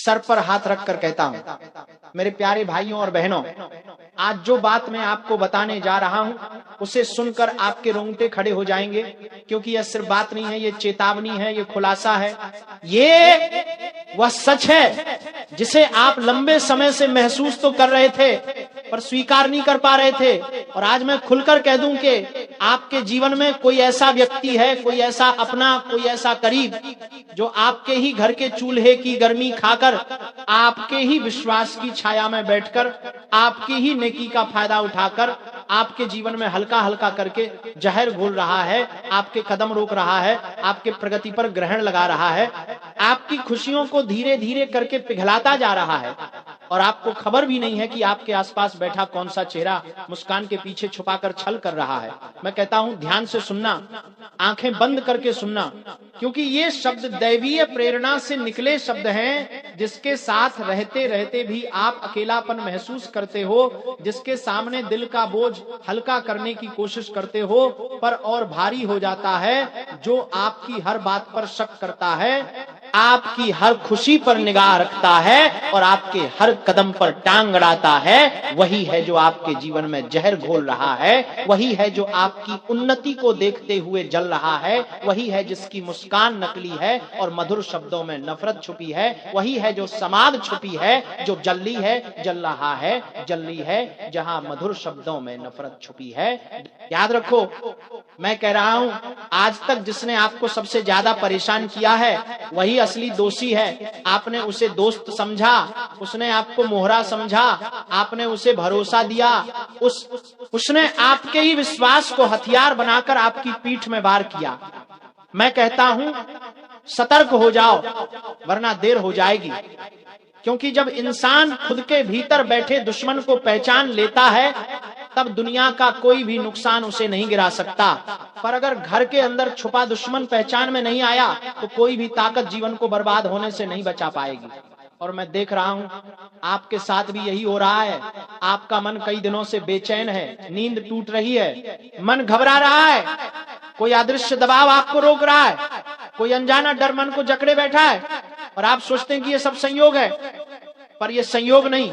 Sir पर हाथ रखकर कहता हूं, मेरे प्यारे भाइयों और बहनों, आज जो बात मैं आपको बताने जा रहा हूं उसे सुनकर आपके रोंगटे खड़े हो जाएंगे, क्योंकि यह सिर्फ बात नहीं है, ये चेतावनी है, ये खुलासा है, ये वह सच है जिसे आप लंबे समय से महसूस तो कर रहे थे पर स्वीकार नहीं कर पा रहे थे। और आज मैं खुलकर कह दूं कि आपके जीवन में कोई ऐसा व्यक्ति है, कोई ऐसा अपना, कोई ऐसा करीब जो आपके ही घर के चूल्हे की गर्मी खाकर, आपके ही विश्वास की छाया में बैठकर, आपकी ही नेकी का फायदा उठाकर आपके जीवन में हल्का हल्का करके जहर घोल रहा है, आपके कदम रोक रहा है, आपके प्रगति पर ग्रहण लगा रहा है, आपकी खुशियों को धीरे धीरे करके पिघलाता जा रहा है, और आपको खबर भी नहीं है कि आपके आसपास बैठा कौन सा चेहरा मुस्कान के पीछे छुपाकर छल कर रहा है। मैं कहता हूं, ध्यान से सुनना, आंखें बंद करके सुनना, क्योंकि ये शब्द दैवीय प्रेरणा से निकले शब्द हैं, जिसके साथ रहते रहते भी आप अकेलापन महसूस करते हो, जिसके सामने दिल का बोझ हल्का करने की कोशिश करते हो, पर और भारी हो जाता है। जो आपकी हर बात पर शक करता है, आपकी हर खुशी पर निगाह रखता है और आपके हर कदम पर टांग अड़ाता है, वही है जो आपके जीवन में जहर घोल रहा है, वही है जो आपकी उन्नति को देखते हुए जल रहा है, वही है जिसकी मुस्कान नकली है और मधुर शब्दों में नफरत छुपी है, वही है जो समाध छुपी है, जो जल्दी है, जल रहा है, जल्दी है, जहां मधुर शब्दों में नफरत छुपी है। याद रखो, मैं कह रहा हूं, आज तक जिसने आपको सबसे ज्यादा परेशान किया है वही असली दोषी है। आपने उसे दोस्त समझा, उसने आपको मोहरा समझा, आपने उसे भरोसा दिया, उसने आपके ही विश्वास को हथियार बनाकर आपकी पीठ में वार किया। मैं कहता हूं, सतर्क हो जाओ, वरना देर हो जाएगी। क्योंकि जब इंसान खुद के भीतर बैठे दुश्मन को पहचान लेता है, तब दुनिया का कोई भी नुकसान उसे नहीं गिरा सकता। पर अगर घर के अंदर छुपा दुश्मन पहचान में नहीं आया, तो कोई भी ताकत जीवन को बर्बाद होने से नहीं बचा पाएगी। और मैं देख रहा हूं, आपके साथ भी यही हो रहा है। आपका मन कई दिनों से बेचैन है, नींद टूट रही है, मन घबरा रहा है, कोई अदृश्य दबाव आपको रोक रहा है, कोई अनजाना डर मन को जकड़े बैठा है, और आप सोचते हैं कि ये सब संयोग है, पर ये संयोग नहीं,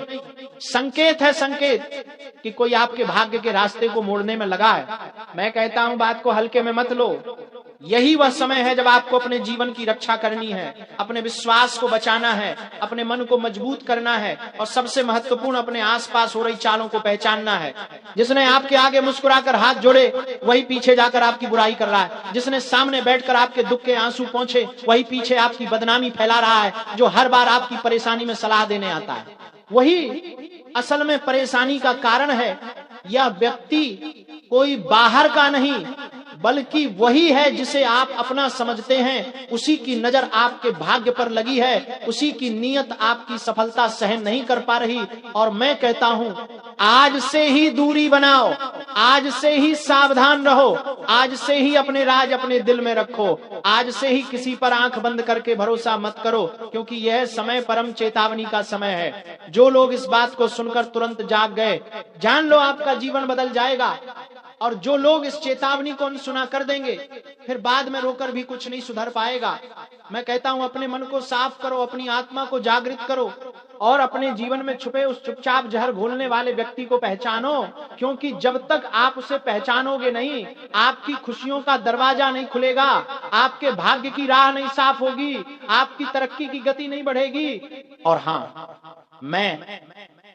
संकेत है, संकेत कि कोई आपके भाग्य के रास्ते को मोड़ने में लगा है। मैं कहता हूं, बात को हल्के में मत लो। यही वह समय है जब आपको अपने जीवन की रक्षा करनी है, अपने विश्वास को बचाना है, अपने मन को मजबूत करना है, और सबसे महत्वपूर्ण, अपने आसपास हो रही चालों को पहचानना है। जिसने आपके आगे मुस्कुराकर हाथ जोड़े, वही पीछे जाकर आपकी बुराई कर रहा है। जिसने सामने बैठकर आपके दुख के आंसू पोंछे, वही पीछे आपकी बदनामी फैला रहा है। जो हर बार आपकी परेशानी में सलाह देने आता है, वही असल में परेशानी का कारण है। यह व्यक्ति कोई बाहर का नहीं, बल्कि वही है जिसे आप अपना समझते हैं। उसी की नजर आपके भाग्य पर लगी है, उसी की नीयत आपकी सफलता सहन नहीं कर पा रही। और मैं कहता हूं, आज से ही दूरी बनाओ, आज से ही सावधान रहो, आज से ही अपने राज अपने दिल में रखो, आज से ही किसी पर आंख बंद करके भरोसा मत करो, क्योंकि यह समय परम चेतावनी का समय है। जो लोग इस बात को सुनकर तुरंत जाग गए, जान लो आपका जीवन बदल जाएगा। और जो लोग इस चेतावनी को अनसुना कर देंगे, फिर बाद में रोकर भी कुछ नहीं सुधर पाएगा। मैं कहता हूं, अपने मन को साफ करो, अपनी आत्मा को जागृत करो, और अपने जीवन में छुपे उस चुपचाप जहर घोलने वाले व्यक्ति को पहचानो। क्योंकि जब तक आप उसे पहचानोगे नहीं, आपकी खुशियों का दरवाजा नहीं खुलेगा, आपके भाग्य की राह नहीं साफ होगी, आपकी तरक्की की गति नहीं बढ़ेगी। और हाँ, मैं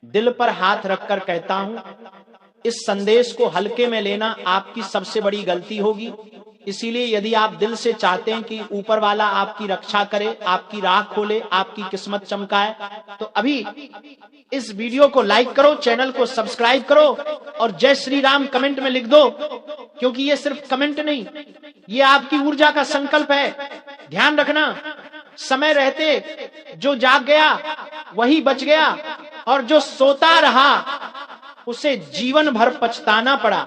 दिल पर हाथ रखकर कहता हूं, इस संदेश को हल्के में लेना आपकी सबसे बड़ी गलती होगी। इसीलिए यदि आप दिल से चाहते हैं कि ऊपर वाला आपकी रक्षा करे, आपकी राह खोले, आपकी किस्मत चमकाए, तो अभी इस वीडियो को लाइक करो, चैनल को सब्सक्राइब करो, और जय श्री राम कमेंट में लिख दो। क्योंकि ये सिर्फ कमेंट नहीं, ये आपकी ऊर्जा का संकल्प है। ध्यान रखना, समय रहते जो जाग गया वही बच गया, और जो सोता रहा उसे जीवन भर पछताना पड़ा।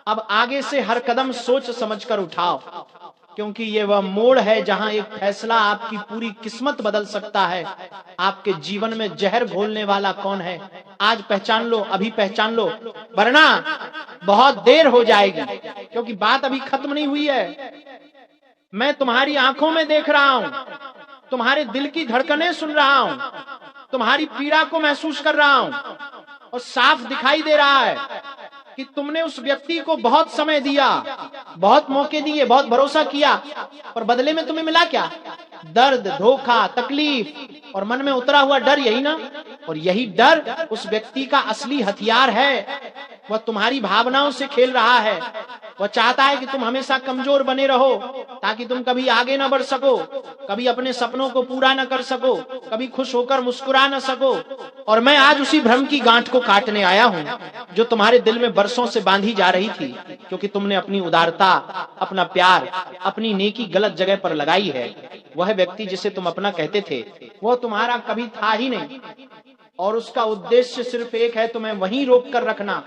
अब आगे से हर कदम सोच समझकर उठाओ, क्योंकि ये वह मोड़ है जहां एक फैसला आपकी पूरी किस्मत बदल सकता है। आपके जीवन में जहर घोलने वाला कौन है, आज पहचान लो, अभी पहचान लो, वरना बहुत देर हो जाएगी। क्योंकि बात अभी खत्म नहीं हुई है। मैं तुम्हारी आंखों में देख रहा हूं, तुम्हारे दिल की धड़कनें सुन रहा हूं, तुम्हारी पीड़ा को महसूस कर रहा हूं, और साफ दिखाई दे रहा है कि तुमने उस व्यक्ति को बहुत समय दिया, बहुत मौके दिए, बहुत भरोसा किया, पर बदले में तुम्हें मिला क्या? दर्द, धोखा, तकलीफ और मन में उतरा हुआ डर, यही ना? और यही डर उस व्यक्ति का असली हथियार है। वह तुम्हारी भावनाओं से खेल रहा है। वह चाहता है कि तुम हमेशा कमजोर बने रहो, ताकि तुम कभी आगे न बढ़ सको, कभी अपने सपनों को पूरा न कर सको, कभी खुश होकर मुस्कुरा न सको। और मैं आज उसी भ्रम की गांठ को काटने आया हूं जो तुम्हारे दिल में बरसों से बांधी जा रही थी, क्योंकि तुमने अपनी उदारता, अपना प्यार, अपनी नेकी गलत जगह पर लगाई है। वह व्यक्ति जिसे तुम अपना कहते थे, वह तुम्हारा कभी था ही नहीं, और उसका उद्देश्य सिर्फ एक है, तुम्हें वहीं रोक कर रखना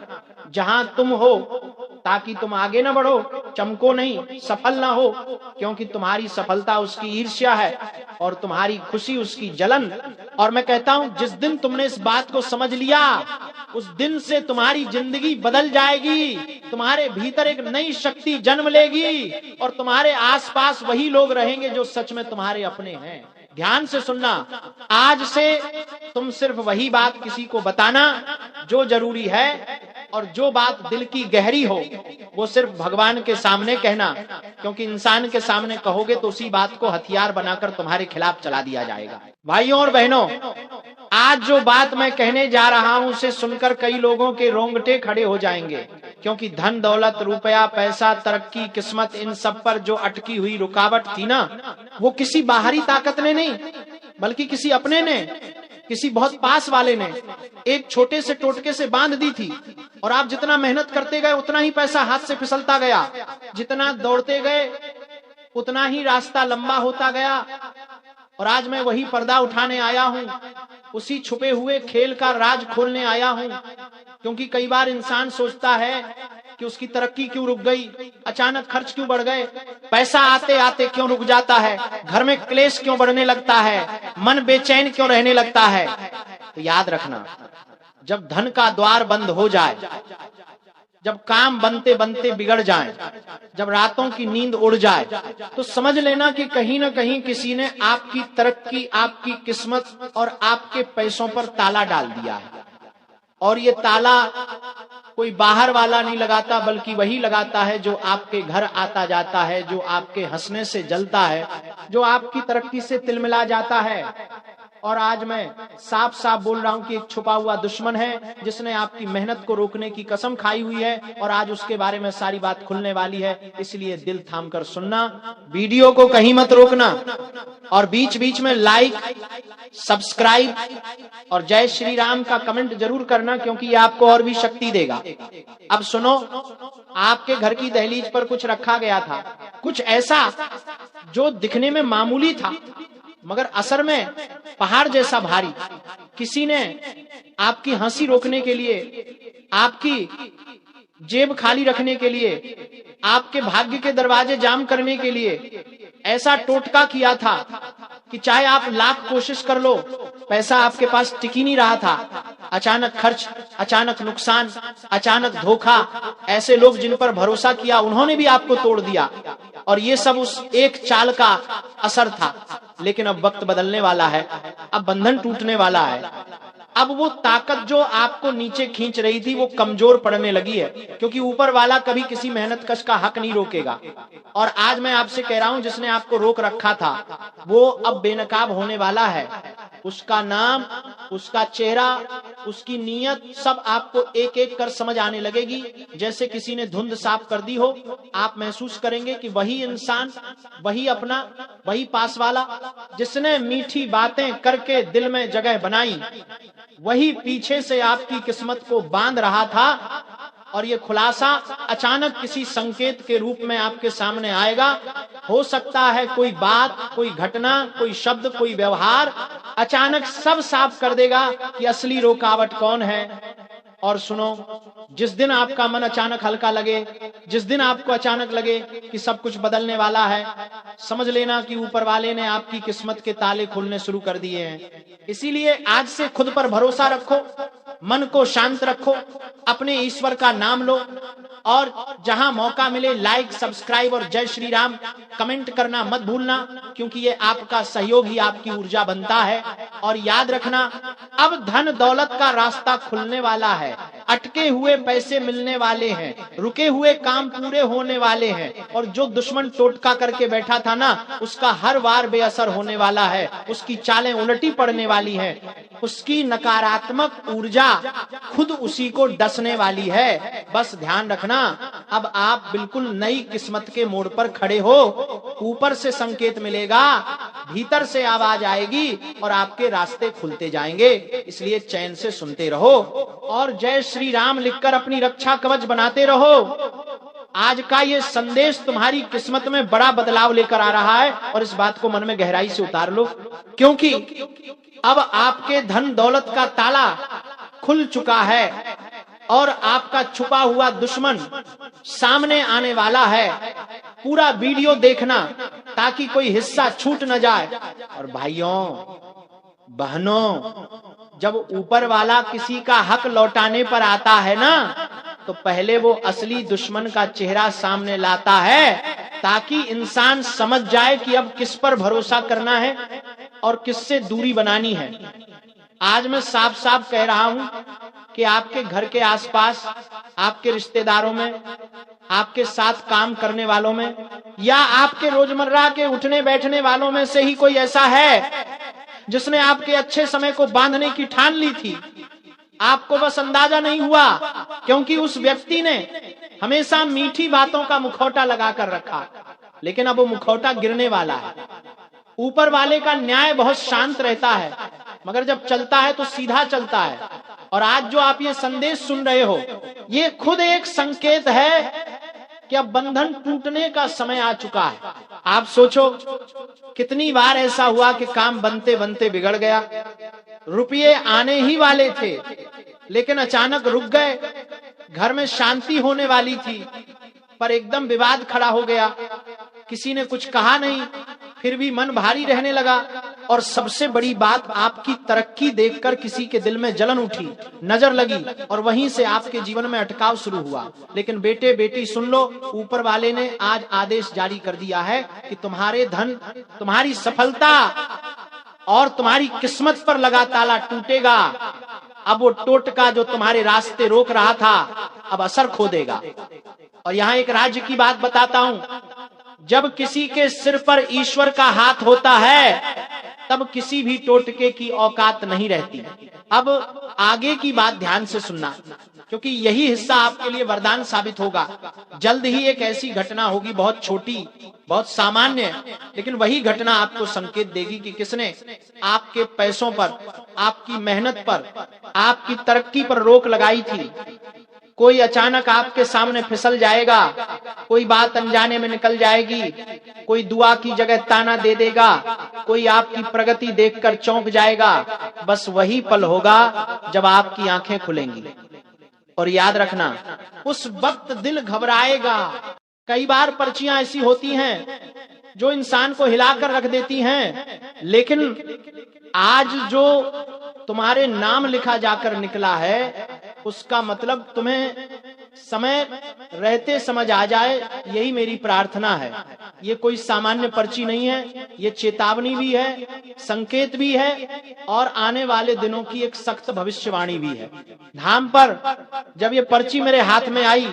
जहां तुम हो, ताकि तुम आगे न बढ़ो, चमको नहीं, सफल ना हो, क्योंकि तुम्हारी सफलता उसकी ईर्ष्या है और तुम्हारी खुशी उसकी जलन। और मैं कहता हूं, जिस दिन तुमने इस बात को समझ लिया, उस दिन से तुम्हारी जिंदगी बदल जाएगी, तुम्हारे भीतर एक नई शक्ति जन्म लेगी, और तुम्हारे आसपास वही लोग रहेंगे जो सच में तुम्हारे अपने हैं। ध्यान से सुनना, आज से तुम सिर्फ वही बात किसी को बताना जो जरूरी है, और जो बात दिल की गहरी हो वो सिर्फ भगवान के सामने कहना, क्योंकि इंसान के सामने कहोगे तो उसी बात को हथियार बनाकर तुम्हारे खिलाफ चला दिया जाएगा। भाइयों और बहनों, आज जो बात मैं कहने जा रहा हूं उसे सुनकर कई लोगों के रोंगटे खड़े हो जाएंगे, क्योंकि धन दौलत, रुपया, पैसा, तरक्की, किस्मत, इन सब पर जो अटकी हुई रुकावट थी ना, वो किसी बाहरी ताकत ने नहीं, बल्कि किसी अपने ने, किसी बहुत पास वाले ने एक छोटे से टोटके से बांध दी थी। और आप जितना मेहनत करते गए उतना ही पैसा हाथ से फिसलता गया, जितना दौड़ते गए उतना ही रास्ता लंबा होता गया। और आज मैं वही पर्दा उठाने आया हूं, उसी छुपे हुए खेल का राज खोलने आया हूं, क्योंकि कई बार इंसान सोचता है कि उसकी तरक्की क्यों रुक गई, अचानक खर्च क्यों बढ़ गए, पैसा आते आते क्यों रुक जाता है, घर में क्लेश क्यों बढ़ने लगता है, मन बेचैन क्यों रहने लगता है। तो याद रखना, जब धन का द्वार बंद हो जाए, जब काम बनते बनते बिगड़ जाए, जब रातों की नींद उड़ जाए, तो समझ लेना कि कहीं ना कहीं किसी ने आपकी तरक्की, आपकी किस्मत और आपके पैसों पर ताला डाल दिया है। और ये ताला कोई बाहर वाला नहीं लगाता, बल्कि वही लगाता है जो आपके घर आता जाता है, जो आपके हंसने से जलता है, जो आपकी तरक्की से तिलमिला जाता है। और आज मैं साफ साफ बोल रहा हूं कि एक छुपा हुआ दुश्मन है जिसने आपकी मेहनत को रोकने की कसम खाई हुई है, और आज उसके बारे में सारी बात खुलने वाली है। इसलिए दिल थाम कर सुनना, वीडियो को कहीं मत रोकना, और बीच बीच में लाइक, सब्सक्राइब और जय श्री राम का कमेंट जरूर करना, क्योंकि ये आपको और भी शक्ति देगा। अब सुनो, आपके घर की दहलीज पर कुछ रखा गया था, कुछ ऐसा जो दिखने में मामूली था मगर असर में पहाड़ जैसा भारी। किसी ने आपकी हंसी रोकने के लिए, आपकी जेब खाली रखने के लिए, आपके भाग्य के दरवाजे जाम करने के लिए ऐसा टोटका किया था कि चाहे आप लाख कोशिश कर लो, पैसा आपके पास टिक ही नहीं रहा था। अचानक खर्च, अचानक नुकसान, अचानक धोखा, ऐसे लोग जिन पर भरोसा किया उन्होंने भी आपको तोड़ दिया। और ये सब उस एक चाल का असर था। लेकिन अब वक्त बदलने वाला है, अब बंधन टूटने वाला है। अब वो ताकत जो आपको नीचे खींच रही थी वो कमजोर पड़ने लगी है, क्योंकि ऊपर वाला कभी किसी मेहनत कश का हक नहीं रोकेगा। और आज मैं आपसे कह रहा हूं, जिसने आपको रोक रखा था वो अब बेनकाब होने वाला है। उसका नाम, उसका चेहरा, उसकी नीयत सब आपको एक एक कर समझ आने लगेगी। जैसे किसी ने धुंध साफ कर दी हो, आप महसूस करेंगे कि वही इंसान, वही अपना, वही पास वाला जिसने मीठी बातें करके दिल में जगह बनाई, वही पीछे से आपकी किस्मत को बांध रहा था। और ये खुलासा अचानक किसी संकेत के रूप में आपके सामने आएगा। हो सकता है कोई बात, कोई घटना, कोई शब्द, कोई व्यवहार अचानक सब साफ कर देगा कि असली रुकावट कौन है। और सुनो, जिस दिन आपका मन अचानक हल्का लगे, जिस दिन आपको अचानक लगे कि सब कुछ बदलने वाला है, समझ लेना कि ऊपर वाले ने आपकी किस्मत के ताले खोलने शुरू कर दिए हैं। इसीलिए आज से खुद पर भरोसा रखो, मन को शांत रखो, अपने ईश्वर का नाम लो और जहां मौका मिले लाइक, सब्सक्राइब और जय श्री राम कमेंट करना मत भूलना, क्योंकि ये आपका सहयोग ही आपकी ऊर्जा बनता है। और याद रखना, अब धन दौलत का रास्ता खुलने वाला है, अटके हुए पैसे मिलने वाले हैं, रुके हुए काम पूरे होने वाले हैं, और जो दुश्मन टोटका करके बैठा था ना, उसका हर वार बेअसर होने वाला है, उसकी चालें उलटी पड़ने वाली हैं, उसकी नकारात्मक ऊर्जा खुद उसी को डसने वाली है। बस ध्यान रखना, अब आप बिल्कुल नई किस्मत के मोड़ पर खड़े हो। ऊपर से संकेत मिलेगा, भीतर से आवाज आएगी और आपके रास्ते खुलते जाएंगे। इसलिए चैन से सुनते रहो और जय श्री राम लिखकर अपनी रक्षा कवच बनाते रहो। आज का ये संदेश तुम्हारी किस्मत में बड़ा बदलाव लेकर आ रहा है, और इस बात को मन में गहराई से उतार लो, क्योंकि अब आपके धन दौलत का ताला खुल चुका है और आपका छुपा हुआ दुश्मन सामने आने वाला है। पूरा वीडियो देखना ताकि कोई हिस्सा छूट न जाए। और भाइयों बहनों, जब ऊपर वाला किसी का हक लौटाने पर आता है ना, तो पहले वो असली दुश्मन का चेहरा सामने लाता है, ताकि इंसान समझ जाए कि अब किस पर भरोसा करना है और किससे दूरी बनानी है। आज मैं साफ साफ कह रहा हूं कि आपके घर के आसपास, आपके रिश्तेदारों में, आपके साथ काम करने वालों में, या आपके रोजमर्रा के उठने बैठने वालों में से ही कोई ऐसा है जिसने आपके अच्छे समय को बांधने की ठान ली थी। आपको बस अंदाजा नहीं हुआ, क्योंकि उस व्यक्ति ने हमेशा मीठी बातों का मुखौटा लगा कर रखा, लेकिन अब वो मुखौटा गिरने वाला है। ऊपर वाले का न्याय बहुत शांत रहता है, मगर जब चलता है तो सीधा चलता है। और आज जो आप ये संदेश सुन रहे हो, ये खुद एक संकेत है कि अब बंधन टूटने का समय आ चुका है। आप सोचो, कितनी बार ऐसा हुआ कि काम बनते बनते बिगड़ गया, रुपये आने ही वाले थे लेकिन अचानक रुक गए, घर में शांति होने वाली थी पर एकदम विवाद खड़ा हो गया, किसी ने कुछ कहा नहीं, फिर भी मन भारी रहने लगा। और सबसे बड़ी बात, आपकी तरक्की देखकर किसी के दिल में जलन उठी, नजर लगी, और वहीं से आपके जीवन में अटकाव शुरू हुआ। लेकिन बेटे बेटी सुन लो, ऊपर वाले ने आज आदेश जारी कर दिया है कि तुम्हारे धन, तुम्हारी सफलता और तुम्हारी किस्मत पर लगा ताला टूटेगा। अब वो टोटका जो तुम्हारे रास्ते रोक रहा था, अब असर खो देगा। और यहाँ एक राज्य की बात बताता हूं, जब किसी के सिर पर ईश्वर का हाथ होता है, तब किसी भी टोटके की औकात नहीं रहती। अब आगे की बात ध्यान से सुनना, क्योंकि यही हिस्सा आपके लिए वरदान साबित होगा। जल्द ही एक ऐसी घटना होगी, बहुत छोटी, बहुत सामान्य, लेकिन वही घटना आपको संकेत देगी कि किसने आपके पैसों पर, आपकी मेहनत पर, आपकी तरक्की पर रोक लगाई थी। कोई अचानक आपके सामने फिसल जाएगा, कोई बात अनजाने में निकल जाएगी, कोई दुआ की जगह ताना दे देगा, कोई आपकी प्रगति देखकर चौंक जाएगा। बस वही पल होगा जब आपकी आंखें खुलेंगी। और याद रखना, उस वक्त दिल घबराएगा। कई बार पर्चियां ऐसी होती हैं जो इंसान को हिलाकर रख देती हैं, लेकिन आज जो तुम्हारे नाम लिखा जाकर निकला है, उसका मतलब तुम्हें समय रहते समझ आ जाए, यही मेरी प्रार्थना है। ये कोई सामान्य पर्ची नहीं है, ये चेतावनी भी है, संकेत भी है, और आने वाले दिनों की एक सख्त भविष्यवाणी भी है। धाम पर जब ये पर्ची मेरे हाथ में आई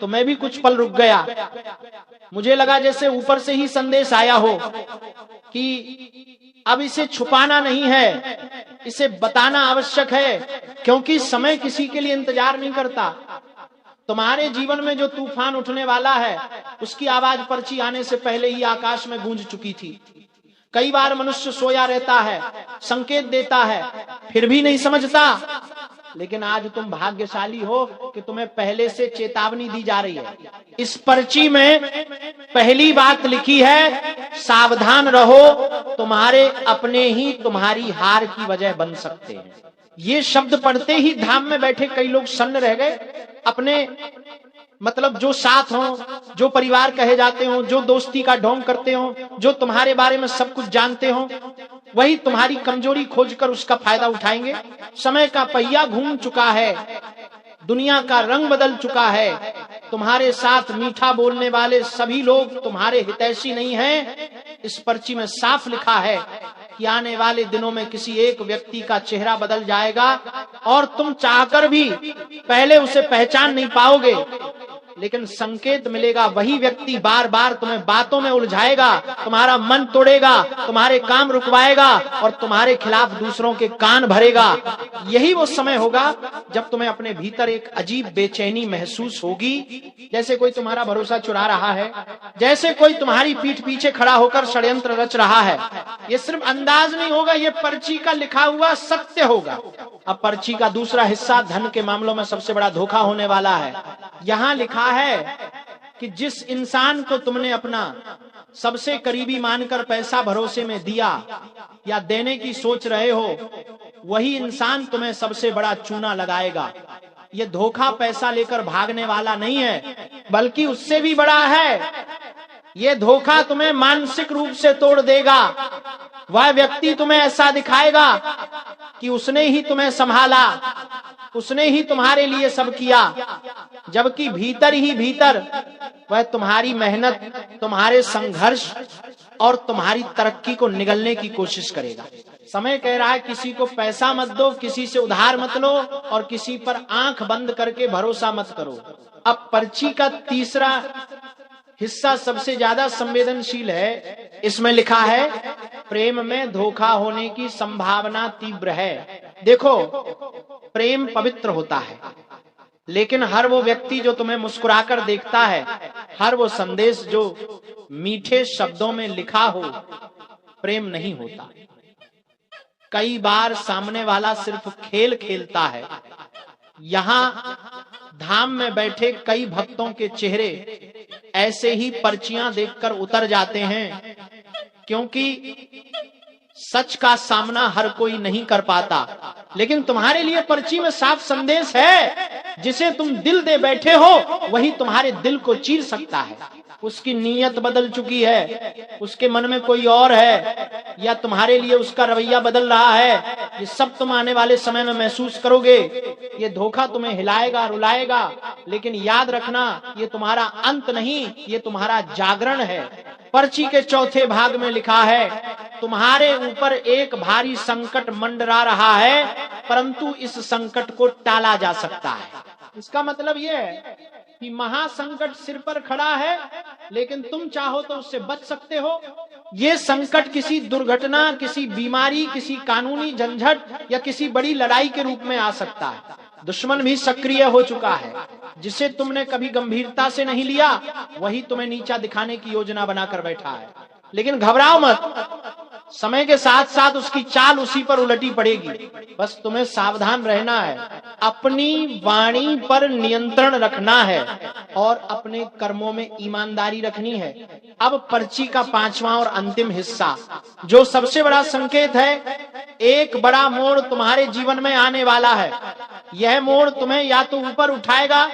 तो मैं भी कुछ पल रुक गया। मुझे लगा जैसे ऊपर से ही संदेश आया हो कि अब इसे छुपाना नहीं है, इसे बताना आवश्यक है, क्योंकि समय किसी के लिए इंतजार नहीं करता। तुम्हारे जीवन में जो तूफान उठने वाला है, उसकी आवाज पर्ची आने से पहले ही आकाश में गूंज चुकी थी। कई बार मनुष्य सोया रहता है, संकेत देता है, फिर भी नहीं समझता। लेकिन आज तुम भाग्यशाली हो कि तुम्हें पहले से चेतावनी दी जा रही है। इस पर्ची में पहली बात लिखी है, सावधान रहो, तुम्हारे अपने ही तुम्हारी हार की वजह बन सकते हैं। ये शब्द पढ़ते ही धाम में बैठे कई लोग सन्न रह गए। अपने मतलब जो साथ हो, जो परिवार कहे जाते हो, जो दोस्ती का ढोंग करते हो, जो तुम्हारे बारे में सब कुछ जानते हो, वही तुम्हारी कमजोरी खोजकर उसका फायदा उठाएंगे। समय का पहिया घूम चुका है, दुनिया का रंग बदल चुका है। तुम्हारे साथ मीठा बोलने वाले सभी लोग तुम्हारे हितैषी नहीं हैं। इस पर्ची में साफ लिखा है कि आने वाले दिनों में किसी एक व्यक्ति का चेहरा बदल जाएगा और तुम चाहकर भी पहले उसे पहचान नहीं पाओगे, लेकिन संकेत मिलेगा। वही व्यक्ति बार बार तुम्हें बातों में उलझाएगा, तुम्हारा मन तोड़ेगा, तुम्हारे काम रुकवाएगा और तुम्हारे खिलाफ दूसरों के कान भरेगा। यही वो समय होगा जब तुम्हें अपने भीतर एक अजीब बेचैनी महसूस होगी, जैसे कोई तुम्हारा भरोसा चुरा रहा है, जैसे कोई तुम्हारी पीठ पीछे खड़ा होकर षड्यंत्र रच रहा है। ये सिर्फ अंदाज नहीं होगा, ये पर्ची का लिखा हुआ सत्य होगा। अब पर्ची का दूसरा हिस्सा धन के मामलों में सबसे बड़ा धोखा होने वाला है। यहाँ लिखा है कि जिस इंसान को तुमने अपना सबसे करीबी मानकर पैसा भरोसे में दिया या देने की सोच रहे हो, वही इंसान तुम्हें सबसे बड़ा चूना लगाएगा। ये धोखा पैसा लेकर भागने वाला नहीं है, बल्कि उससे भी बड़ा है। ये धोखा तुम्हें मानसिक रूप से तोड़ देगा। वह व्यक्ति तुम्हें ऐसा दिखाएगा कि उसने ही तुम्हें संभाला, उसने ही तुम्हारे लिए सब किया, जबकि भीतर ही भीतर वह तुम्हारी मेहनत, तुम्हारे संघर्ष और तुम्हारी तरक्की को निगलने की कोशिश करेगा। समय कह रहा है किसी को पैसा मत दो, किसी से उधार मत लो और किसी पर आंख बंद करके भरोसा मत करो। अब पर्ची का तीसरा हिस्सा सबसे ज्यादा संवेदनशील है। इसमें लिखा है प्रेम में धोखा होने की संभावना तीव्र है। देखो, प्रेम पवित्र होता है, लेकिन हर वो व्यक्ति जो तुम्हें मुस्कुराकर देखता है, हर वो संदेश जो मीठे शब्दों में लिखा हो, प्रेम नहीं होता। कई बार सामने वाला सिर्फ खेल खेलता है। यहाँ धाम में बैठे कई भक्तों के चेहरे ऐसे ही पर्चियां देखकर उतर जाते हैं, क्योंकि सच का सामना हर कोई नहीं कर पाता। लेकिन तुम्हारे लिए पर्ची में साफ संदेश है। जिसे तुम दिल दे बैठे हो, वही तुम्हारे दिल को चीर सकता है। उसकी नीयत बदल चुकी है, उसके मन में कोई और है, या तुम्हारे लिए उसका रवैया बदल रहा है। ये सब तुम आने वाले समय में महसूस करोगे। ये धोखा तुम्हें हिलाएगा, रुलाएगा, लेकिन याद रखना, ये तुम्हारा अंत नहीं, ये तुम्हारा जागरण है। पर्ची के चौथे भाग में लिखा है तुम्हारे ऊपर एक भारी संकट मंडरा रहा है, परंतु इस संकट को टाला जा सकता है। इसका मतलब ये है कि महासंकट सिर पर खड़ा है, लेकिन तुम चाहो तो उससे बच सकते हो। ये संकट किसी दुर्घटना, किसी बीमारी, किसी कानूनी झंझट या किसी बड़ी लड़ाई के रूप में आ सकता है। दुश्मन भी सक्रिय हो चुका है। जिसे तुमने कभी गंभीरता से नहीं लिया, वही तुम्हें नीचा दिखाने की योजना बनाकर बैठा है। लेकिन घबराओ मत, समय के साथ साथ उसकी चाल उसी पर उलटी पड़ेगी। बस तुम्हें सावधान रहना है, अपनी वाणी पर नियंत्रण रखना है और अपने कर्मों में ईमानदारी रखनी है। अब पर्ची का पांचवा और अंतिम हिस्सा, जो सबसे बड़ा संकेत है। एक बड़ा मोड़ तुम्हारे जीवन में आने वाला है। यह मोड़ तुम्हें या तो ऊपर उठाएगा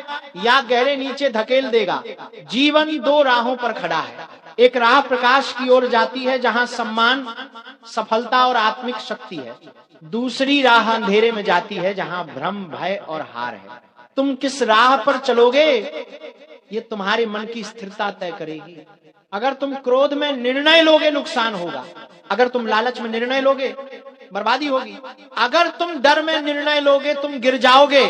या गहरे नीचे धकेल देगा। जीवन दो राहों पर खड़ा है। एक राह प्रकाश की ओर जाती है, जहां सम्मान, सफलता और आत्मिक शक्ति है। दूसरी राह अंधेरे में जाती है, जहां भ्रम, भय और हार है। तुम किस राह पर चलोगे, ये तुम्हारे मन की स्थिरता तय करेगी। अगर तुम क्रोध में निर्णय लोगे, नुकसान होगा। अगर तुम लालच में निर्णय लोगे, बर्बादी होगी। अगर तुम डर में निर्णय लोगे, तुम गिर जाओगे।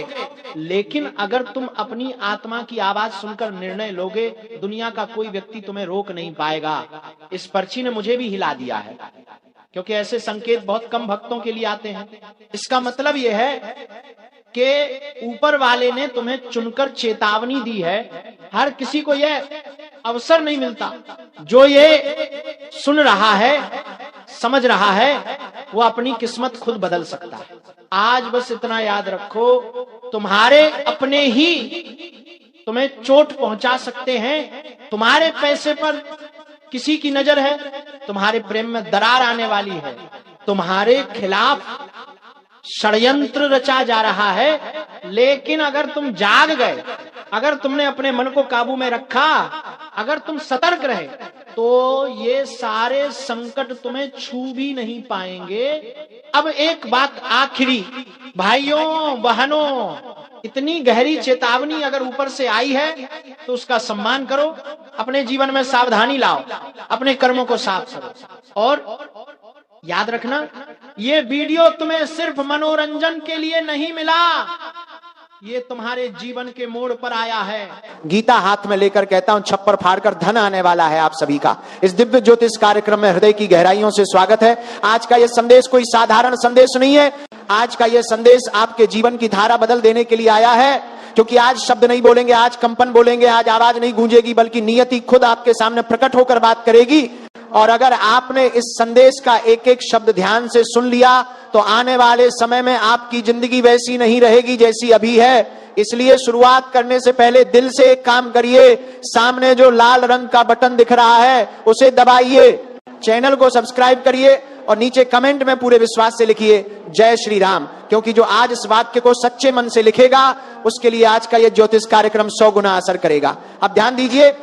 लेकिन अगर तुम अपनी आत्मा की आवाज सुनकर निर्णय लोगे, दुनिया का कोई व्यक्ति तुम्हें रोक नहीं पाएगा। इस पर्ची ने मुझे भी हिला दिया है, क्योंकि ऐसे संकेत बहुत कम भक्तों के लिए आते हैं। इसका मतलब यह है कि ऊपर वाले ने तुम्हें चुनकर चेतावनी दी है। हर किसी को यह अवसर नहीं मिलता। जो ये सुन रहा है, समझ रहा है, वो अपनी किस्मत खुद बदल सकता है। आज बस इतना याद रखो, तुम्हारे अपने ही तुम्हें चोट पहुंचा सकते हैं। तुम्हारे पैसे पर किसी की नजर है, तुम्हारे प्रेम में दरार आने वाली है, तुम्हारे खिलाफ षड्यंत्र रचा जा रहा है। लेकिन अगर तुम जाग गए, अगर तुमने अपने मन को काबू में रखा, अगर तुम सतर्क रहे, तो ये सारे संकट तुम्हें छू भी नहीं पाएंगे। अब एक बात आखिरी, भाइयों बहनों, इतनी गहरी चेतावनी अगर ऊपर से आई है तो उसका सम्मान करो, अपने जीवन में सावधानी लाओ, अपने कर्मों को साफ करो। और याद रखना, ये वीडियो तुम्हें सिर्फ मनोरंजन के लिए नहीं मिला, ये तुम्हारे जीवन के मोड़ पर आया है। गीता हाथ में लेकर कहता हूं, छप्पर फाड़कर धन आने वाला है आप सभी का। इस दिव्य ज्योतिष कार्यक्रम में हृदय की गहराइयों से स्वागत है। आज का यह संदेश कोई साधारण संदेश नहीं है। आज का यह संदेश आपके जीवन की धारा बदल देने के लिए आया है, क्योंकि आज शब्द नहीं बोलेंगे, आज कंपन बोलेंगे, आज आवाज नहीं गूंजेगी, बल्कि नियति खुद आपके सामने प्रकट होकर बात करेगी। और अगर आपने इस संदेश का एक एक शब्द ध्यान से सुन लिया तो आने वाले समय में आपकी जिंदगी वैसी नहीं रहेगी जैसी अभी है। इसलिए शुरुआत करने से पहले दिल से एक काम करिए, सामने जो लाल रंग का बटन दिख रहा है उसे दबाइए, चैनल को सब्सक्राइब करिए और नीचे कमेंट में पूरे विश्वास से लिखिए जय श्री राम, क्योंकि जो आज इस वाक्य को सच्चे मन से लिखेगा उसके लिए आज का यह ज्योतिष कार्यक्रम 100 गुना असर करेगा। अब ध्यान दीजिए,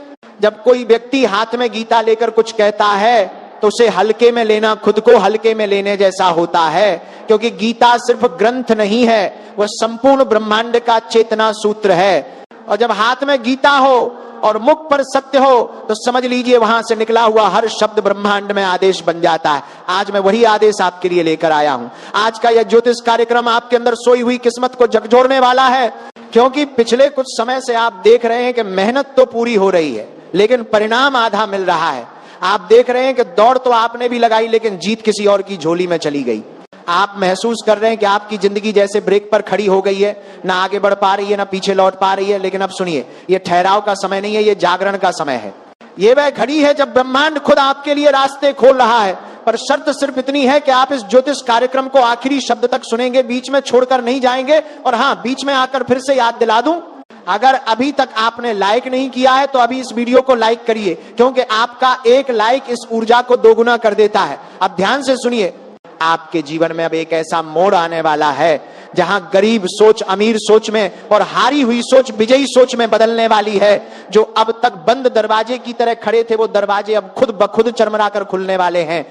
जब कोई व्यक्ति हाथ में गीता लेकर कुछ कहता है तो उसे हल्के में लेना खुद को हल्के में लेने जैसा होता है, क्योंकि गीता सिर्फ ग्रंथ नहीं है, वह संपूर्ण ब्रह्मांड का चेतना सूत्र है। और जब हाथ में गीता हो और मुख पर सत्य हो तो समझ लीजिए वहां से निकला हुआ हर शब्द ब्रह्मांड में आदेश बन जाता है। आज मैं वही आदेश आपके लिए लेकर आया हूं। आज का यह ज्योतिष कार्यक्रम आपके अंदर सोई हुई किस्मत को झकझोरने वाला है, क्योंकि पिछले कुछ समय से आप देख रहे हैं कि मेहनत तो पूरी हो रही है लेकिन परिणाम आधा मिल रहा है। आप देख रहे हैं कि दौड़ तो आपने भी लगाई लेकिन जीत किसी और की झोली में चली गई। आप महसूस कर रहे हैं कि आपकी जिंदगी जैसे ब्रेक पर खड़ी हो गई है, ना आगे बढ़ पा रही है ना पीछे लौट पा रही है। लेकिन अब सुनिए, ये ठहराव का समय नहीं है, ये जागरण का समय है। ये वह घड़ी है जब ब्रह्मांड खुद आपके लिए रास्ते खोल रहा है। पर शर्त सिर्फ इतनी है कि आप इस ज्योतिष कार्यक्रम को आखिरी शब्द तक सुनेंगे, बीच में छोड़कर नहीं जाएंगे। और हाँ, बीच में आकर फिर से याद दिला दूं, अगर अभी तक आपने लाइक नहीं किया है तो अभी इस वीडियो को लाइक करिए, क्योंकि आपका एक लाइक इस ऊर्जा को दोगुना कर देता है। अब ध्यान से सुनिए, आपके जीवन में अब एक ऐसा मोड़ आने वाला है जहां गरीब सोच अमीर सोच में और हारी हुई सोच विजयी सोच में बदलने वाली है। जो अब तक बंद दरवाजे की तरह खड़े थे वो दरवाजे अब खुद ब खुद चरमरा कर खुलने वाले हैं।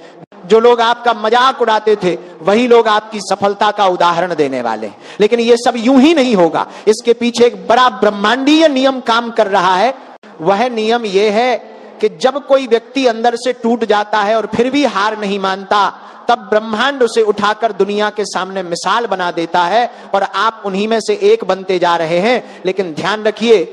जो लोग आपका मजाक उड़ाते थे वही लोग आपकी सफलता का उदाहरण देने वाले हैं। लेकिन ये सब यूं ही नहीं होगा, इसके पीछे एक बड़ा ब्रह्मांडीय नियम काम कर रहा है। वह नियम यह है कि जब कोई व्यक्ति अंदर से टूट जाता है और फिर भी हार नहीं मानता, तब ब्रह्मांड उसे उठाकर दुनिया के सामने मिसाल बना देता है और आप उन्हीं में से एक बनते जा रहे हैं। लेकिन ध्यान रखिए,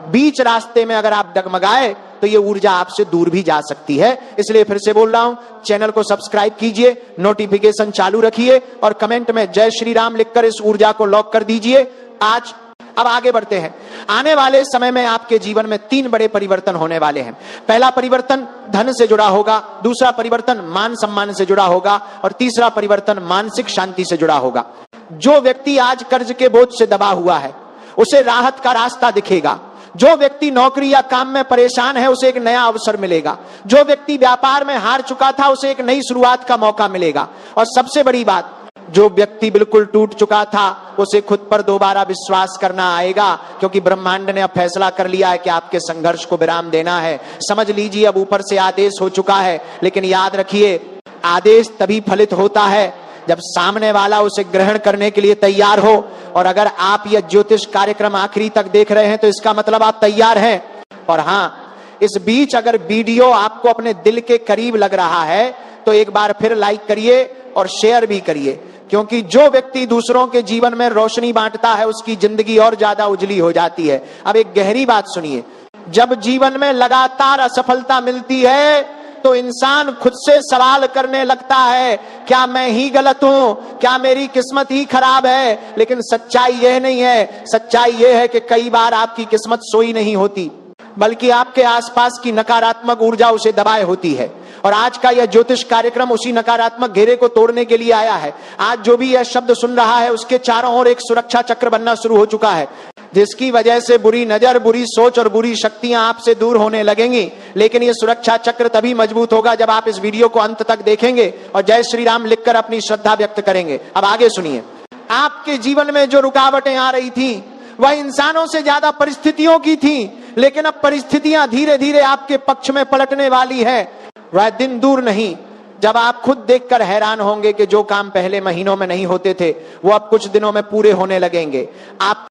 बीच रास्ते में अगर आप डगमगाए तो ये ऊर्जा आपसे दूर भी जा सकती है। इसलिए फिर से बोल रहा हूं, चैनल को सब्सक्राइब कीजिए, नोटिफिकेशन चालू रखिए और कमेंट में जय श्री राम लिखकर इस ऊर्जा को लॉक कर दीजिए। आज अब आगे बढ़ते हैं। आने वाले समय में आपके जीवन में 3 बड़े परिवर्तन होने वाले हैं। पहला परिवर्तन धन से जुड़ा होगा, दूसरा परिवर्तन मान सम्मान से जुड़ा होगा और तीसरा परिवर्तन मानसिक शांति से जुड़ा होगा। जो व्यक्ति आज कर्ज के बोझ से दबा हुआ है उसे राहत का रास्ता दिखेगा। जो व्यक्ति नौकरी या काम में परेशान है उसे एक नया अवसर मिलेगा। जो व्यक्ति व्यापार में हार चुका था उसे एक नई शुरुआत का मौका मिलेगा। और सबसे बड़ी बात, जो व्यक्ति बिल्कुल टूट चुका था उसे खुद पर दोबारा विश्वास करना आएगा, क्योंकि ब्रह्मांड ने अब फैसला कर लिया है कि आपके संघर्ष को विराम देना है। समझ लीजिए, अब ऊपर से आदेश हो चुका है। लेकिन याद रखिए, आदेश तभी फलित होता है जब सामने वाला उसे ग्रहण करने के लिए तैयार हो। और अगर आप यह ज्योतिष कार्यक्रम आखिरी तक देख रहे हैं तो इसका मतलब आप तैयार हैं। और हाँ, इस बीच अगर वीडियो आपको अपने दिल के करीब लग रहा है तो एक बार फिर लाइक करिए और शेयर भी करिए, क्योंकि जो व्यक्ति दूसरों के जीवन में रोशनी बांटता है उसकी जिंदगी और ज्यादा उजली हो जाती है। अब एक गहरी बात सुनिए, जब जीवन में लगातार असफलता मिलती है तो इंसान खुद से सवाल करने लगता है, क्या मैं ही गलत हूं, क्या मेरी किस्मत ही खराब है। लेकिन सच्चाई यह नहीं है। सच्चाई यह है कि कई बार आपकी किस्मत सोई नहीं होती, बल्कि आपके आसपास की नकारात्मक ऊर्जा उसे दबाए होती है। और आज का यह ज्योतिष कार्यक्रम उसी नकारात्मक घेरे को तोड़ने के लिए आया है। आज जो भी यह शब्द सुन रहा है उसके चारों ओर एक सुरक्षा चक्र बनना शुरू हो चुका है, जिसकी वजह से बुरी नजर, बुरी सोच और बुरी शक्तियां आपसे दूर होने लगेंगी। लेकिन यह सुरक्षा चक्र तभी मजबूत होगा जब आप इस वीडियो को अंत तक देखेंगे और जय श्री राम लिखकर अपनी श्रद्धा व्यक्त करेंगे। अब आगे सुनिए, आपके जीवन में जो रुकावटें आ रही थी वह इंसानों से ज्यादा परिस्थितियों की थी, लेकिन अब परिस्थितियां धीरे धीरे आपके पक्ष में पलटने वाली है। वह दिन दूर नहीं जब आप खुद देखकर हैरान होंगे कि जो काम पहले महीनों में नहीं होते थे वो अब कुछ दिनों में पूरे होने लगेंगे। आप